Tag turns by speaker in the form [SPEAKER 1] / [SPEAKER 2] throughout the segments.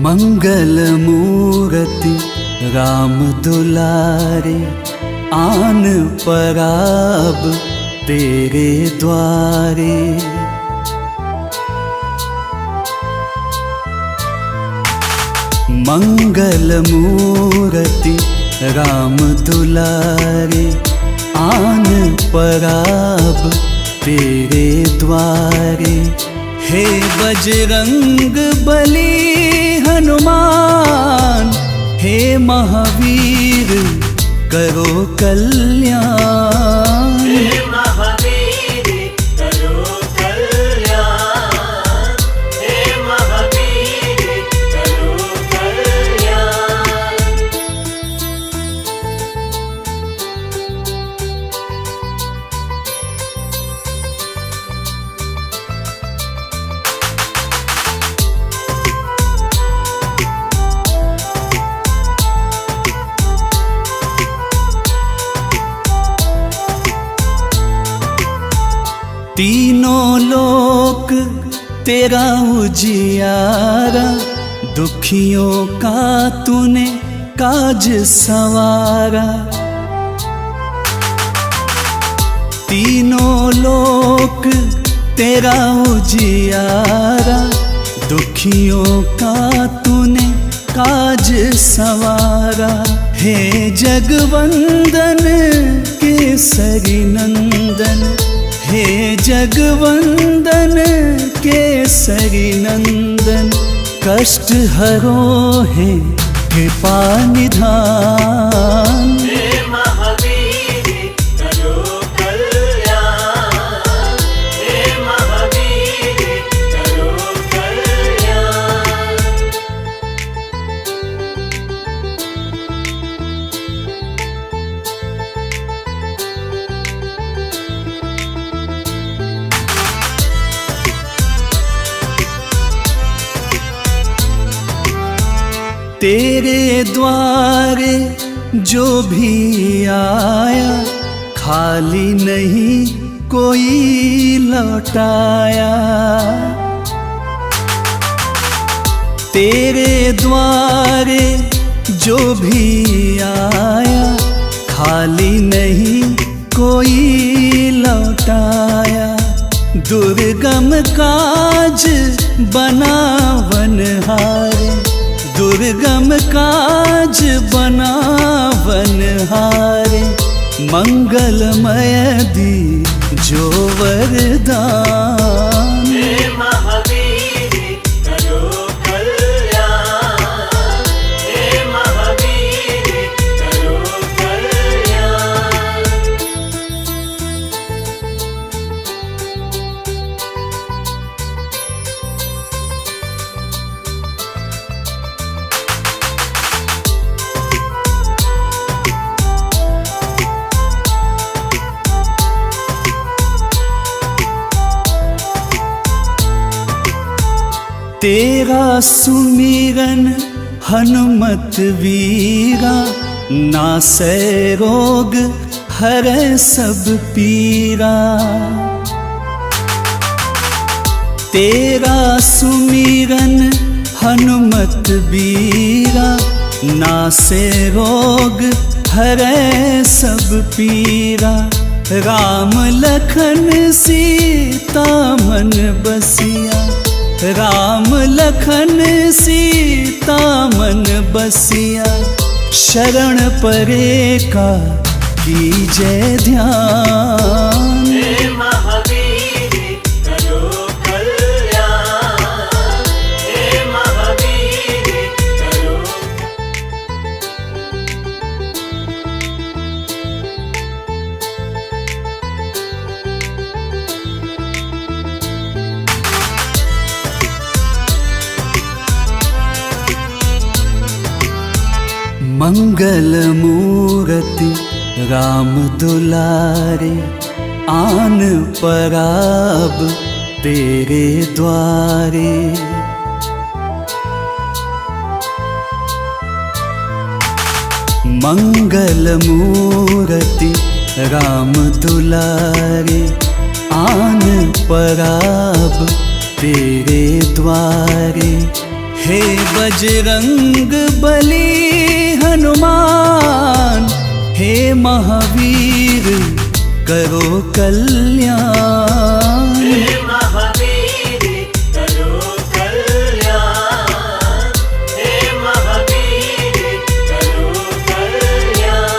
[SPEAKER 1] मंगल मूर्ति राम दुलारे, आन पराब तेरे द्वारे। मंगल मूर्ति राम दुलारे, आन पराब तेरे द्वारे। हे बजरंग बली हनुमान, हे महावीर करो कल्याण।
[SPEAKER 2] हे महावीर करो कल्याण, हे महावीर करो कल्याण।
[SPEAKER 1] तीनों लोक तेरा उजियारा, दुखियों का तूने काज संवारा। तीनों लोक तेरा उजियारा, दुखियों का तूने काज संवारा। हे जगवंदन केसरी नंदन, हे जगवंदन केसरी नंदन। कष्ट हरो है कृपा निधान।
[SPEAKER 2] हे महावीर करो कल्याण, हे महावीर करो कल्याण।
[SPEAKER 1] तेरे द्वारे जो भी आया, खाली नहीं कोई लौटाया। तेरे द्वारे जो भी आया, खाली नहीं कोई लौटाया। दुर्गम काज बनावनहारे, दुर्गम काज बनावनहारे। मंगलमय दी जो वरदान।
[SPEAKER 2] हे महावीर करो कल्याण, हे महावीर करो कल्याण।
[SPEAKER 1] तेरा सुमिरन हनुमत वीरा, नासै रोग हरै सब पीरा। तेरा सुमिरन हनुमत वीरा, नासै रोग हरै सब पीरा। राम लखन सीता मन बसिया, राम लखन सीता मन बसिया। शरण परे का कीजय ध्यान।
[SPEAKER 2] हे महावीर करो कल्याण, हे महावीर करो।
[SPEAKER 1] मंगल मूर्ति राम दुलारे, आन पराब तेरे द्वारे। मंगल मूर्ति राम दुलारे, आन पराब तेरे द्वारे। हे बजरंग बली हनुमान, हे महावीर करो कल्याण।
[SPEAKER 2] हे महावीर करो कल्याण, हे महावीर करो कल्याण।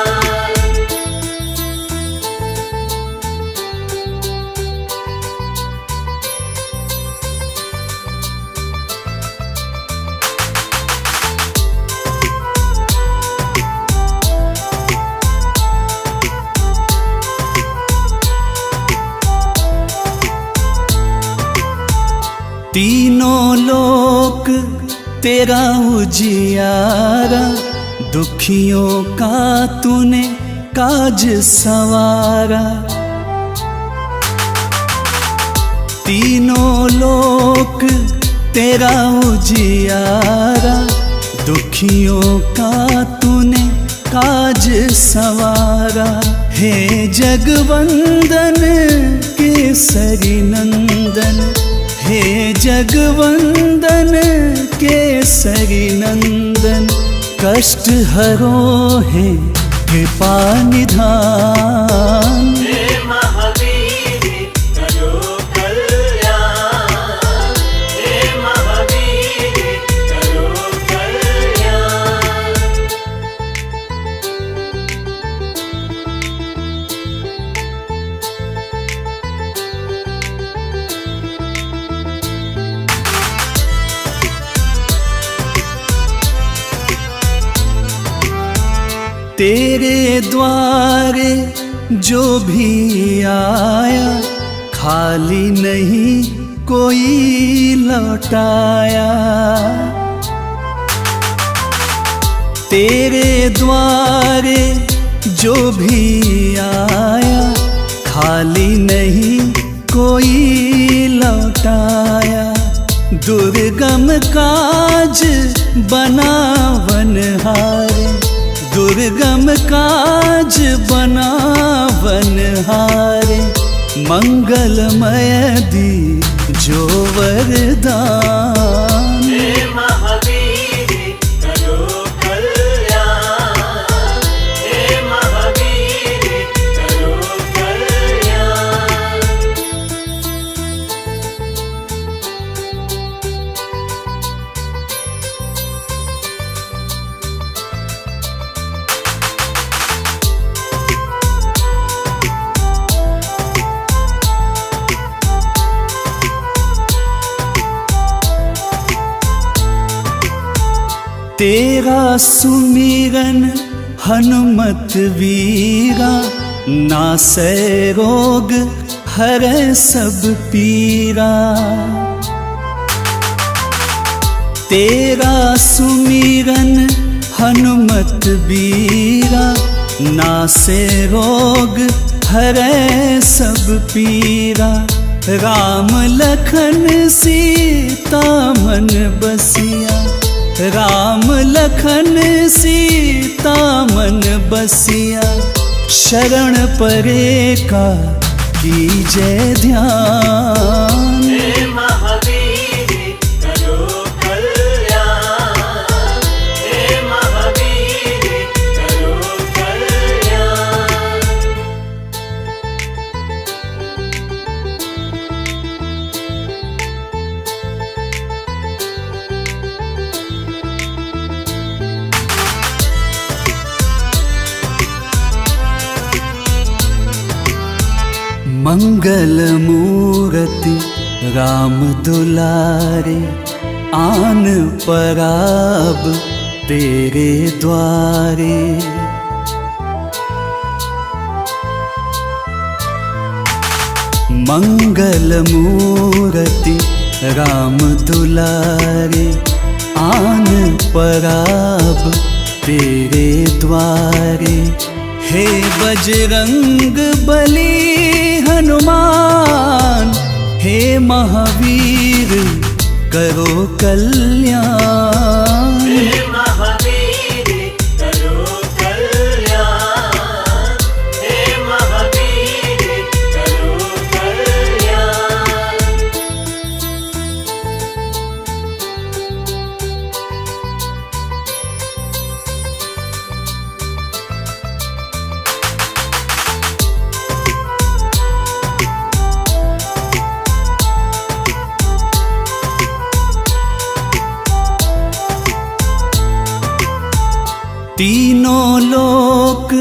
[SPEAKER 1] तीनों लोक तेरा उजियारा, दुखियों का तूने काज संवारा। तीनों लोक तेरा उजियारा, दुखियों का तूने काज संवारा। हे जगवंदन केसरी नंदन, हे जगवंदन केसरी नंदन, कष्ट हरो है कृपा निधान।
[SPEAKER 2] हे महावीर करो कल्याण, हे महावीर करो कल्याण।
[SPEAKER 1] तेरे द्वारे जो भी आया, खाली नहीं कोई लौटाया। तेरे द्वारे जो भी आया, खाली नहीं कोई लौटाया। दुर्गम काज बनावनहारे, दुर्गम काज बनावनहारे, मंगलमय दी जो वरदान।
[SPEAKER 2] हे महावीर करो कल्याण, हे महावीर करो कल्याण।
[SPEAKER 1] तेरा सुमिरन हनुमत वीरा, नासै रोग हरै सब पीरा। तेरा सुमिरन हनुमत वीरा, नासै रोग हरै सब पीरा। राम लखन सीता मन बसिया, राम लखन सीता मन बसिया। शरण परे का कीजय ध्यान।
[SPEAKER 2] हे महावीर करो कल्याण, हे महावीर करो कल्याण।
[SPEAKER 1] मंगल मूर्ति राम दुलारे, आन पराब तेरे द्वारे। मंगल मूर्ति राम दुलारे, आन पराब तेरे द्वारे। हे बजरंग बली हनुमान, हे महावीर करो कल्याण।
[SPEAKER 2] हे महावीर करो कल्याण, हे महावीर करो कल्याण।
[SPEAKER 1] तीनों लोक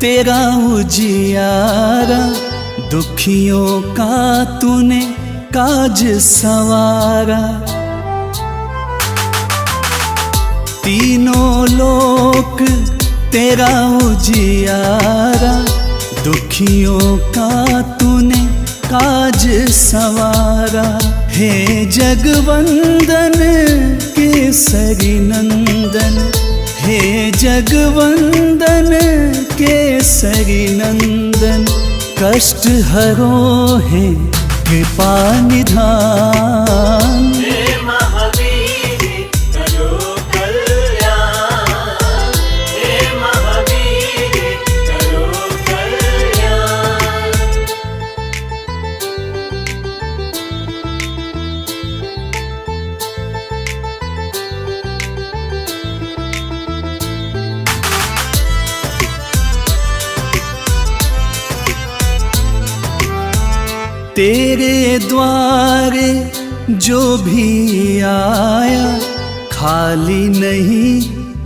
[SPEAKER 1] तेरा उजियारा, दुखियों का तूने काज सवारा। तीनों लोक तेरा उजियारा, दुखियों का तूने काज सवारा। हे जगवंदन केसरी नंदन, हे जगवंदन केसरी नंदन, कष्ट हरो है कृपा निधान।
[SPEAKER 2] हे महावीर करो कल्याण, हे महावीर करो कल्याण।
[SPEAKER 1] तेरे द्वारे जो भी आया, खाली नहीं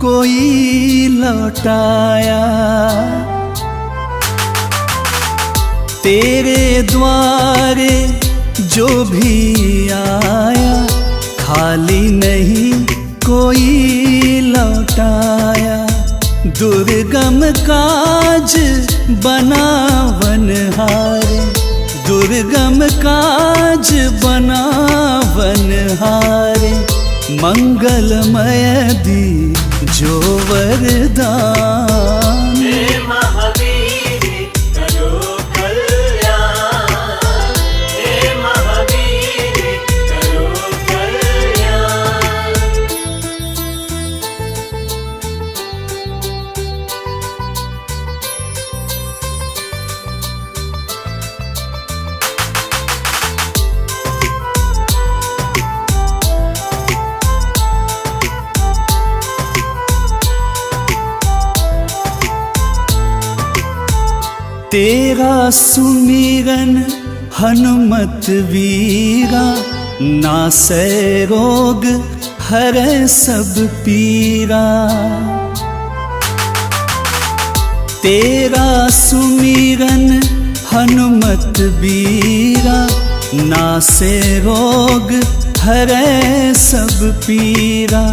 [SPEAKER 1] कोई लौटाया। तेरे द्वारे जो भी आया, खाली नहीं कोई लौटाया। दुर्गम काज बनावनहारे, दुर्गम काज बनावनहारे, मंगलमय दी जो वरदान।
[SPEAKER 2] हे महावीर करो कल्याण, हे महावीर करो कल्याण।
[SPEAKER 1] तेरा सुमिरन हनुमत वीरा, नासै रोग हरै सब पीरा। तेरा सुमिरन हनुमत वीरा, नासै रोग हरै सब पीरा।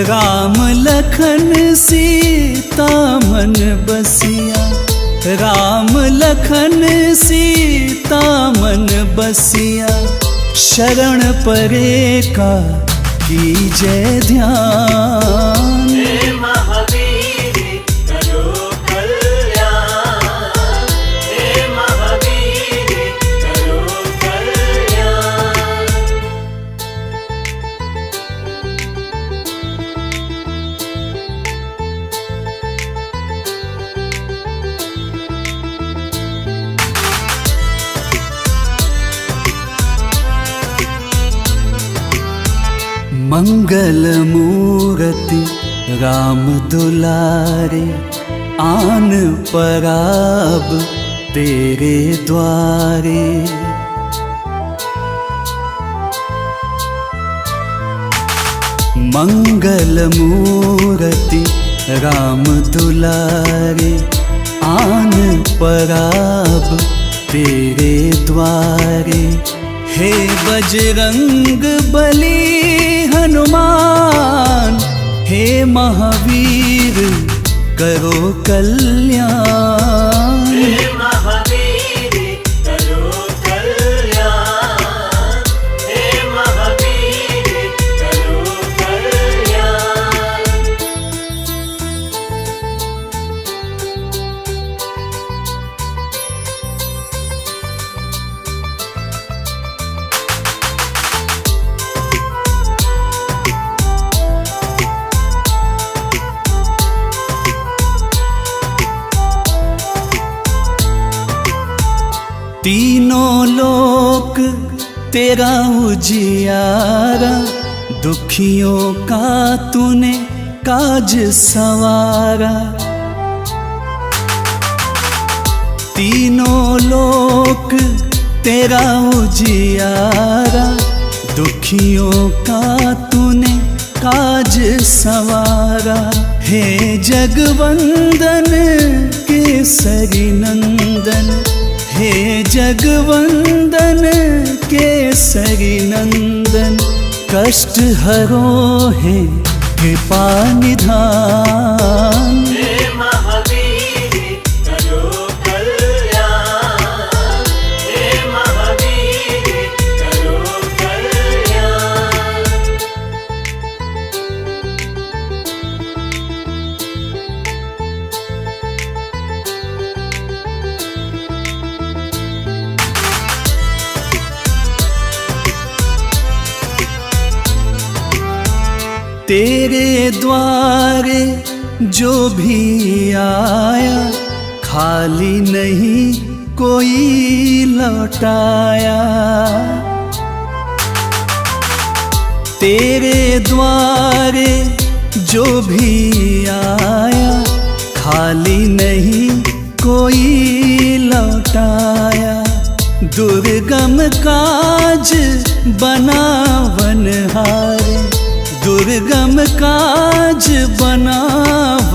[SPEAKER 1] राम लखन सीता मन बसिया, राम लखन सीता मन बसिया। शरण परे का कीजय ध्यान।
[SPEAKER 2] हे महावीर करो कल्याण, हे महावीर करो कल्याण।
[SPEAKER 1] मंगल मूर्ति राम दुलारे, आन पराब तेरे द्वारे। मंगल मूर्ति राम दुलारे, आन पराब तेरे द्वारे। हे बजरंग बली हनुमान, हे महावीर करो कल्याण।
[SPEAKER 2] हे महावीर करो कल्याण, हे महावीर करो कल्याण।
[SPEAKER 1] तीनों लोक तेरा उजियारा, दुखियों का तूने काज सवारा। तीनों लोक तेरा उजियारा, दुखियों का तूने काज सवारा। हे जगवंदन केसरी नंदन, हे जगवंदन केसरी नंदन, कष्ट हरो है कृपा निधान।
[SPEAKER 2] हे महावीर करो कल्याण, हे महावीर करो कल्याण।
[SPEAKER 1] तेरे द्वारे जो भी आया, खाली नहीं कोई लौटाया। तेरे द्वारे जो भी आया, खाली नहीं कोई लौटाया। दुर्गम काज बनावनहारे, दुर्गम काज बनावनहारे,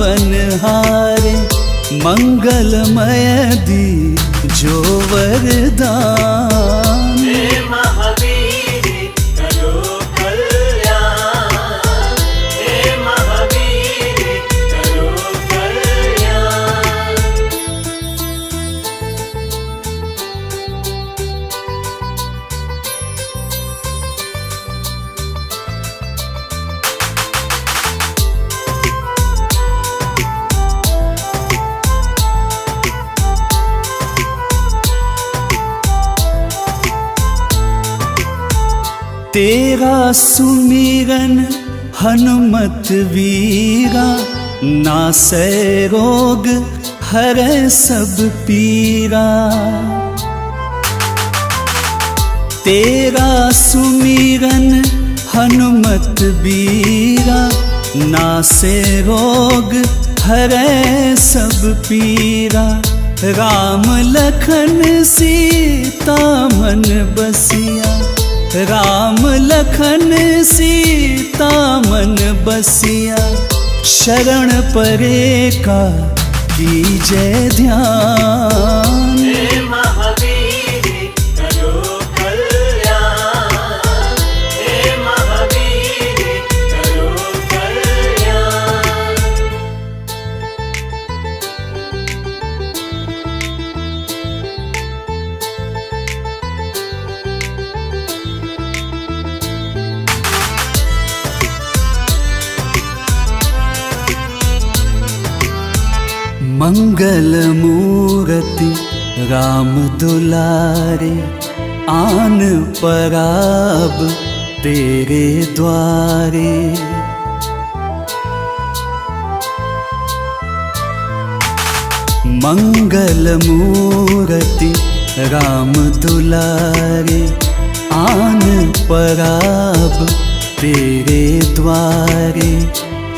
[SPEAKER 1] मंगलमय दी जो वरदान।
[SPEAKER 2] हे महावीर करो कल्याण, हे महावीर करो कल्याण।
[SPEAKER 1] तेरा सुमिरन हनुमत वीरा, नासै रोग हरै सब पीरा। तेरा सुमिरन हनुमत वीरा, नासै रोग हरै सब पीरा। राम लखन सीता मन बसिया, राम लखन सीता मन बसिया। शरण परे का कीजय ध्यान।
[SPEAKER 2] हे महावीर करो कल्याण, हे महावीर करो कल्याण।
[SPEAKER 1] मंगल मूर्ति राम दुलारे, आन पराब तेरे द्वारे। मंगल मूर्ति राम दुलारे, आन पराब तेरे द्वारे।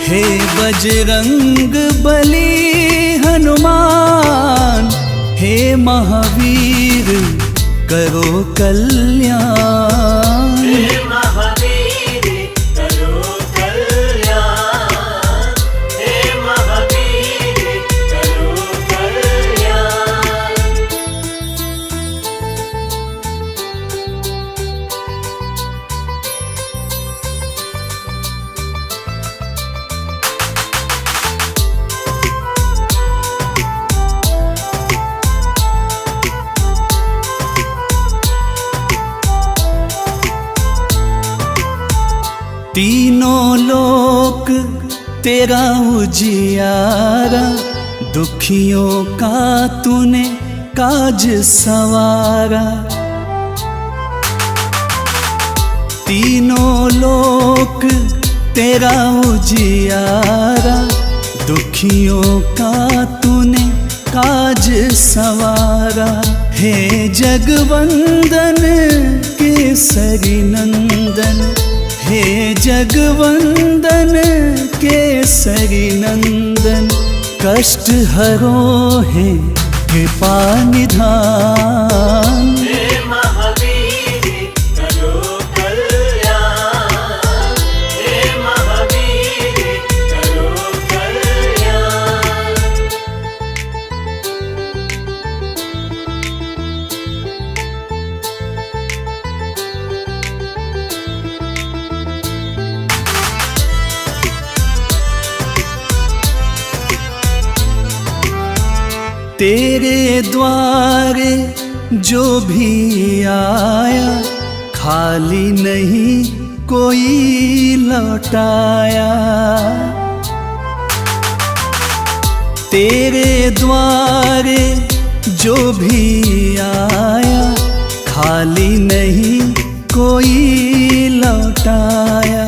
[SPEAKER 1] हे बजरंग बली हनुमान, हे महावीर करो कल्याण।
[SPEAKER 2] हे महावीर करो कल्याण, हे महावीर करो कल्याण।
[SPEAKER 1] तीनों लोक तेरा उजियारा, दुखियों का तूने काज संवारा। तीनों लोक तेरा उजियारा, दुखियों का तूने काज संवारा। हे जगवंदन केसरी नंदन, हे जगवंदन केसरी नंदन, कष्ट हरो है कृपा निधान।
[SPEAKER 2] हे महावीर करो कल्याण, हे महावीर करो कल्याण।
[SPEAKER 1] तेरे द्वारे जो भी आया खाली नहीं कोई लौटाया। तेरे द्वारे जो भी आया खाली नहीं कोई लौटाया।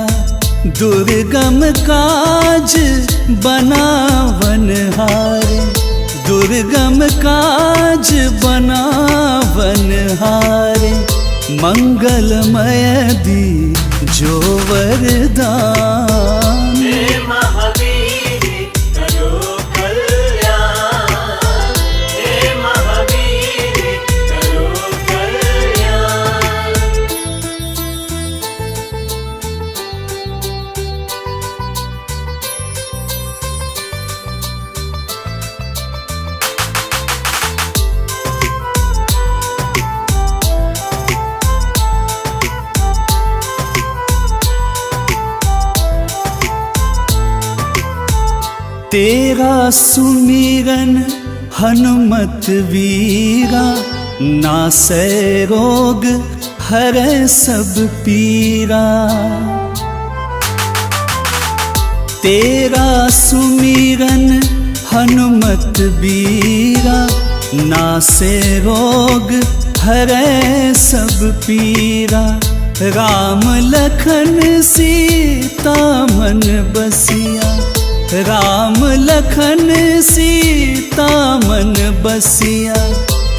[SPEAKER 1] दुर्गम काज बना वनहारे, दुर्गम काज बना वनहारे। मंगलमय दी जो वरदान,
[SPEAKER 2] हे महावीर करो कल्याण, हे महावीर करो कल्याण।
[SPEAKER 1] तेरा सुमिरन हनुमत वीरा, नासै रोग हरै सब पीरा। तेरा सुमिरन हनुमत वीरा, नासै रोग हरै सब पीरा। राम लखन सीता मन बसिया, राम लखन सीता मन बसिया।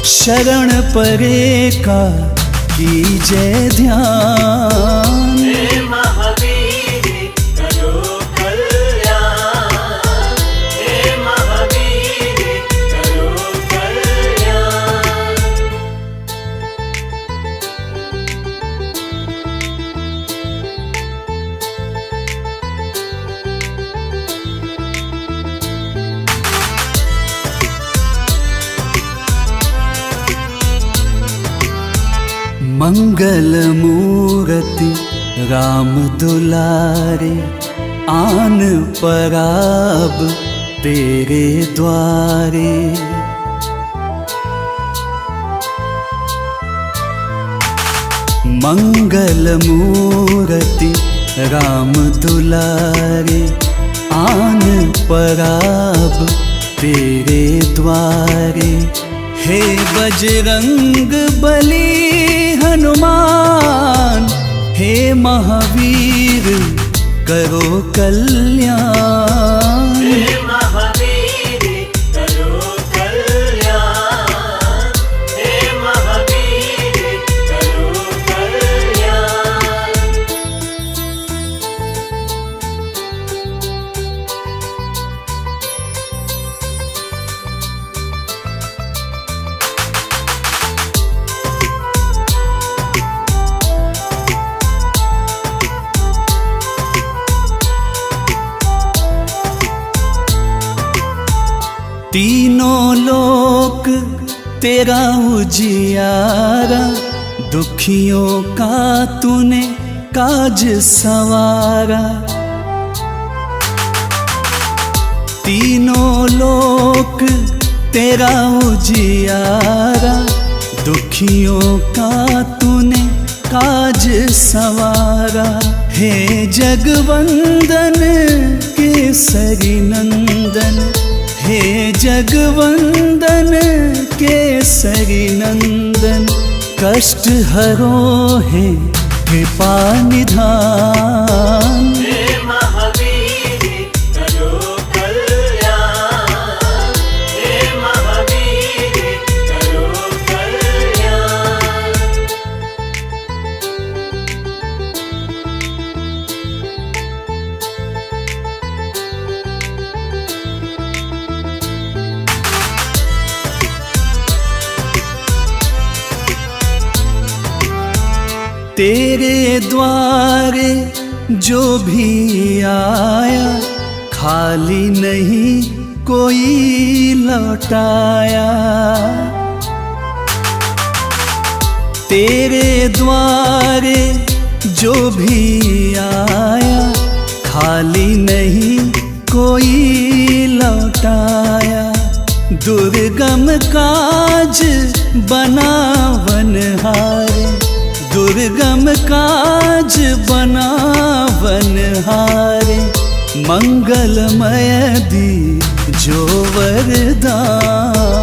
[SPEAKER 1] शरण परे का कीजय ध्यान,
[SPEAKER 2] हे महावीर करो कल्याण, हे महावीर करो कल्याण।
[SPEAKER 1] मंगल मूर्ति राम दुलारे, आन पराब तेरे द्वारे। मंगल मूर्ति राम दुलारे, आन पराब तेरे द्वारे। हे बजरंग बली हनुमान, हे महावीर करो कल्याण।
[SPEAKER 2] हे महावीर करो कल्याण, हे महावीर करो कल्याण।
[SPEAKER 1] तीनों लोक तेरा उजियारा, दुखियों का तूने काज संवारा। तीनों लोक तेरा उजियारा, दुखियों का तूने काज संवारा। हे जगवंदन केसरी नंदन, हे जगवंदन केसरी नंदन। कष्ट हरो है कृपा निधान,
[SPEAKER 2] हे महावीर करो कल्याण, हे महावीर करो कल्याण।
[SPEAKER 1] तेरे द्वारे जो भी आया खाली नहीं कोई लौटाया। तेरे द्वारे जो भी आया खाली नहीं कोई लौटाया। दुर्गम काज बनावन हारे, दुर्गम काज बनावन हारे, मंगलमय दी जो वरदान।